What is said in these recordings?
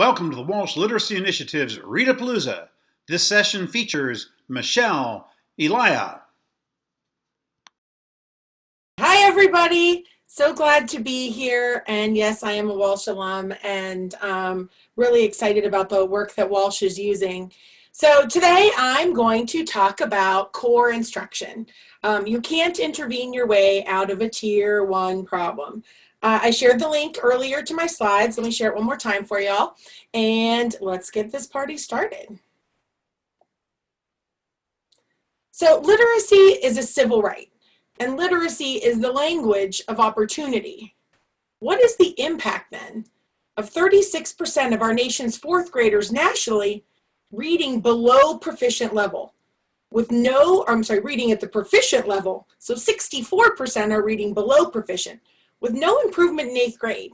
Welcome to the Walsh Literacy Initiative's Readapalooza. This session features Michelle Elia. Hi, everybody. So glad to be here. And yes, I am a Walsh alum and really excited about the work that Walsh is using. So today I'm going to talk about core instruction. You can't intervene your way out of a tier 1 problem. I shared the link earlier to my slides. Let me share it one more time for y'all. And let's get this party started. So literacy is a civil right. And literacy is the language of opportunity. What is the impact then of 36% of our nation's fourth graders nationally reading below proficient level? Reading at the proficient level. So 64% are reading below proficient with no improvement in 8th grade.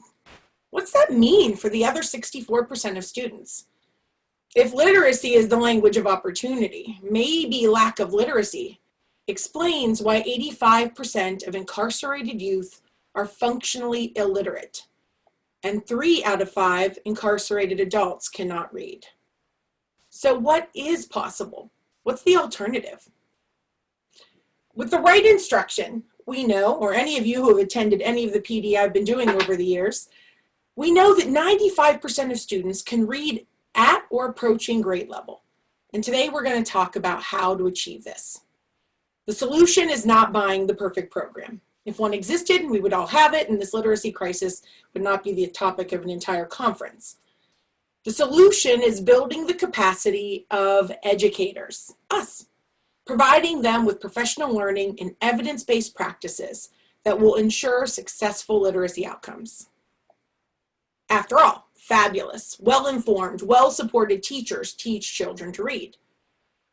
What's that mean for the other 64% of students? If literacy is the language of opportunity, maybe lack of literacy explains why 85% of incarcerated youth are functionally illiterate, and 3 out of 5 incarcerated adults cannot read. So what is possible? What's the alternative? With the right instruction, we know, or any of you who have attended any of the PD I've been doing over the years, we know that 95% of students can read at or approaching grade level. And today we're going to talk about how to achieve this. The solution is not buying the perfect program. If one existed, we would all have it, and this literacy crisis would not be the topic of an entire conference. The solution is building the capacity of educators, us, providing them with professional learning and evidence-based practices that will ensure successful literacy outcomes. After all, fabulous, well-informed, well-supported teachers teach children to read.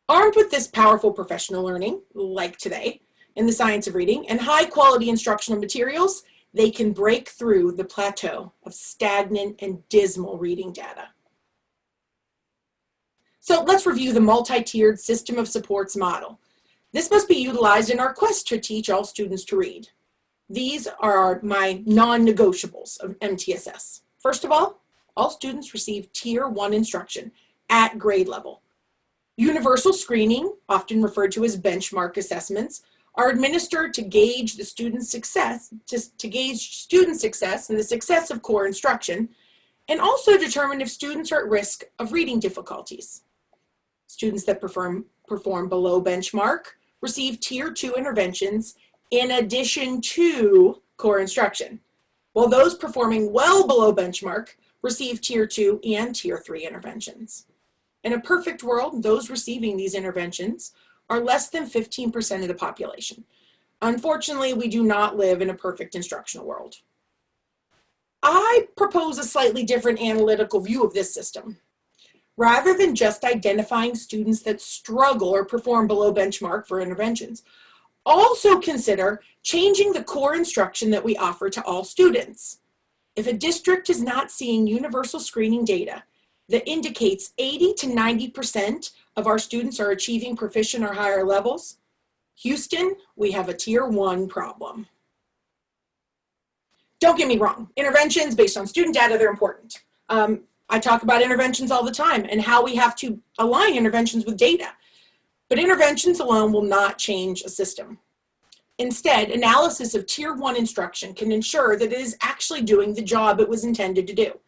Armed with this powerful professional learning, like today, in the science of reading, and high-quality instructional materials, they can break through the plateau of stagnant and dismal reading data. So let's review the multi-tiered system of supports model. This must be utilized in our quest to teach all students to read. These are my non-negotiables of MTSS. First of all students receive Tier 1 instruction at grade level. Universal screening, often referred to as benchmark assessments, are administered to gauge the student's success, to gauge student success and the success of core instruction, and also determine if students are at risk of reading difficulties. Students that perform below benchmark receive Tier 2 interventions in addition to core instruction, while those performing well below benchmark receive Tier 2 and Tier 3 interventions. In a perfect world, those receiving these interventions are less than 15% of the population. Unfortunately, we do not live in a perfect instructional world. I propose a slightly different analytical view of this system. Rather than just identifying students that struggle or perform below benchmark for interventions, also consider changing the core instruction that we offer to all students. If a district is not seeing universal screening data that indicates 80 to 90% of our students are achieving proficient or higher levels, Houston, we have a Tier 1 problem. Don't get me wrong, interventions based on student data, they're important. I talk about interventions all the time and how we have to align interventions with data. But interventions alone will not change a system. Instead, analysis of Tier 1 instruction can ensure that it is actually doing the job it was intended to do.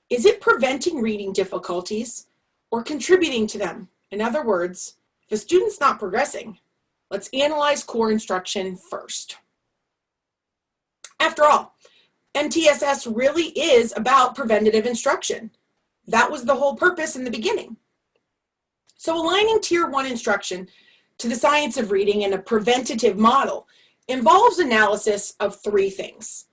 Is it preventing reading difficulties or contributing to them? In other words, if a student's not progressing, let's analyze core instruction first. After all, MTSS really is about preventative instruction. That was the whole purpose in the beginning. So aligning Tier 1 instruction to the science of reading in a preventative model involves analysis of 3 things.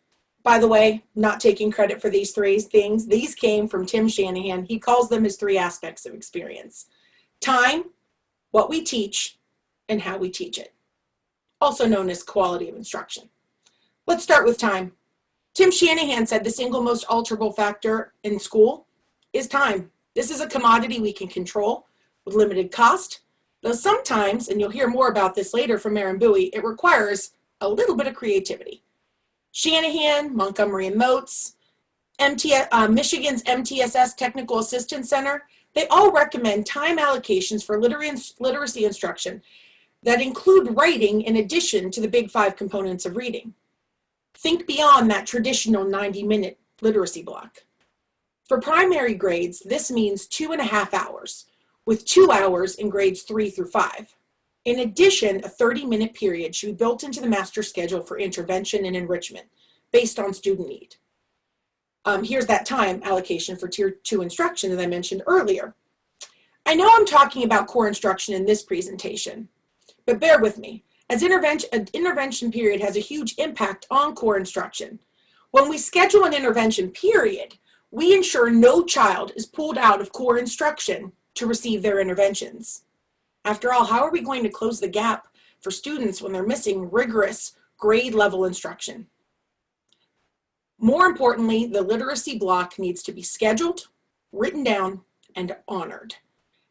By the way, not taking credit for these 3 things. These came from Tim Shanahan. He calls them his 3 aspects of experience: time, what we teach, and how we teach it, also known as quality of instruction. Let's start with time. Tim Shanahan said the single most alterable factor in school is time. This is a commodity we can control with limited cost, though sometimes, and you'll hear more about this later from Aaron Bowie, it requires a little bit of creativity. Shanahan, Montgomery, and Moats Michigan's MTSS Technical Assistance Center, they all recommend time allocations for literacy instruction that include writing in addition to the big 5 components of reading. Think beyond that traditional 90-minute literacy block. For primary grades, this means 2.5 hours, with 2 hours in grades 3 through 5. In addition, a 30-minute period should be built into the master schedule for intervention and enrichment based on student need. Here's that time allocation for Tier 2 instruction that I mentioned earlier. I know I'm talking about core instruction in this presentation, but bear with me, as an intervention period has a huge impact on core instruction. When we schedule an intervention period, we ensure no child is pulled out of core instruction to receive their interventions. After all, how are we going to close the gap for students when they're missing rigorous grade level instruction? More importantly, the literacy block needs to be scheduled, written down, and honored.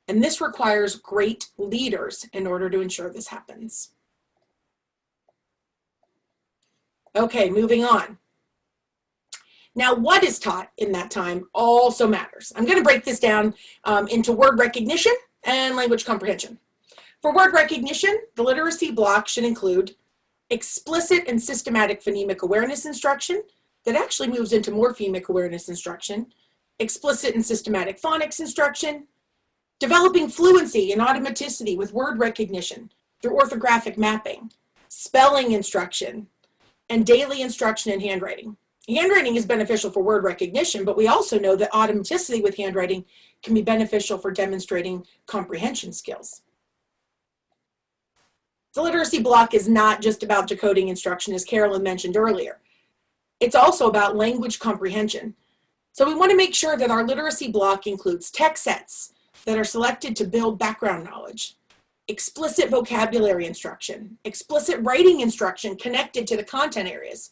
And this requires great leaders in order to ensure this happens. Okay, moving on. Now, what is taught in that time also matters. I'm going to break this down into word recognition and language comprehension. For word recognition, the literacy block should include explicit and systematic phonemic awareness instruction that actually moves into morphemic awareness instruction, explicit and systematic phonics instruction, developing fluency and automaticity with word recognition through orthographic mapping, spelling instruction, and daily instruction in handwriting. Handwriting is beneficial for word recognition, but we also know that automaticity with handwriting can be beneficial for demonstrating comprehension skills. The literacy block is not just about decoding instruction, as Carolyn mentioned earlier. It's also about language comprehension. So we want to make sure that our literacy block includes text sets that are selected to build background knowledge, explicit vocabulary instruction, explicit writing instruction connected to the content areas,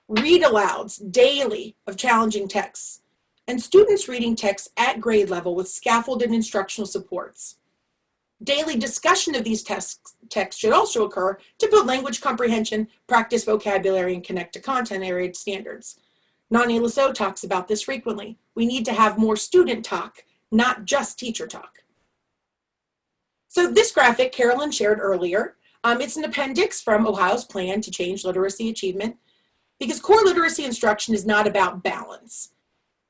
read alouds daily of challenging texts, and students reading texts at grade level with scaffolded instructional supports. Daily discussion of these texts should also occur to build language comprehension, practice vocabulary, and connect to content area standards. Nani Lasso talks about this frequently. We need to have more student talk, not just teacher talk. So this graphic Carolyn shared earlier, it's an appendix from Ohio's plan to change literacy achievement, because core literacy instruction is not about balance.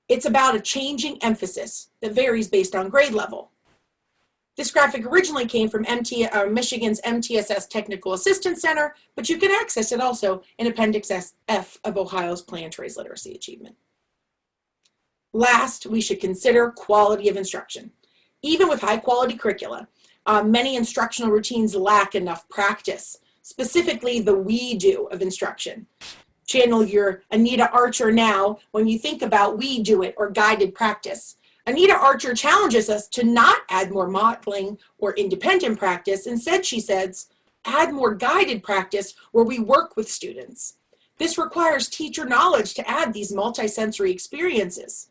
It's about a changing emphasis that varies based on grade level. This graphic originally came from Michigan's MTSS Technical Assistance Center, but you can access it also in Appendix F of Ohio's Plan to Raise Literacy Achievement. Last, we should consider quality of instruction. Even with high quality curricula, many instructional routines lack enough practice, specifically the we do of instruction. Channel your Anita Archer now when you think about we do it or guided practice. Anita Archer challenges us to not add more modeling or independent practice. Instead, she says, add more guided practice where we work with students. This requires teacher knowledge to add these multisensory experiences.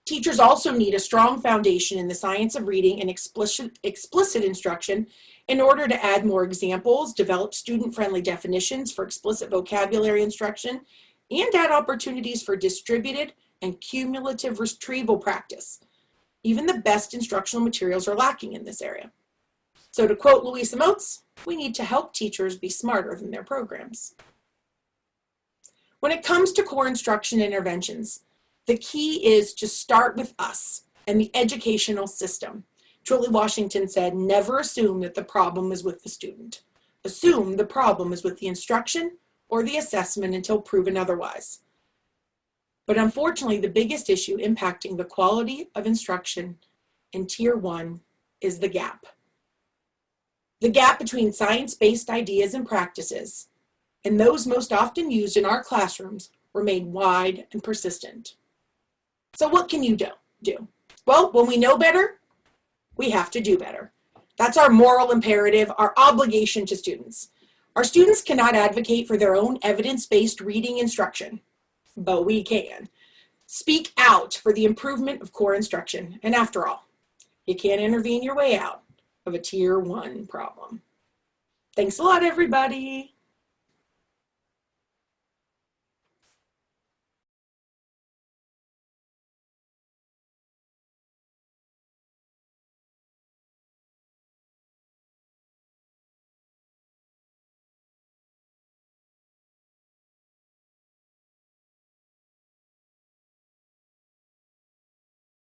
Teachers also need a strong foundation in the science of reading and explicit instruction in order to add more examples, develop student-friendly definitions for explicit vocabulary instruction, and add opportunities for distributed and cumulative retrieval practice. Even the best instructional materials are lacking in this area. So to quote Louisa Moats, we need to help teachers be smarter than their programs. When it comes to core instruction interventions, the key is to start with us and the educational system. Truly Washington said, never assume that the problem is with the student. Assume the problem is with the instruction or the assessment until proven otherwise. But unfortunately, the biggest issue impacting the quality of instruction in Tier 1 is the gap. The gap between science-based ideas and practices and those most often used in our classrooms remain wide and persistent. So what can you do? Well, when we know better, we have to do better. That's our moral imperative, our obligation to students. Our students cannot advocate for their own evidence-based reading instruction, but we can. Speak out for the improvement of core instruction. And after all, you can't intervene your way out of a Tier 1 problem. Thanks a lot, everybody.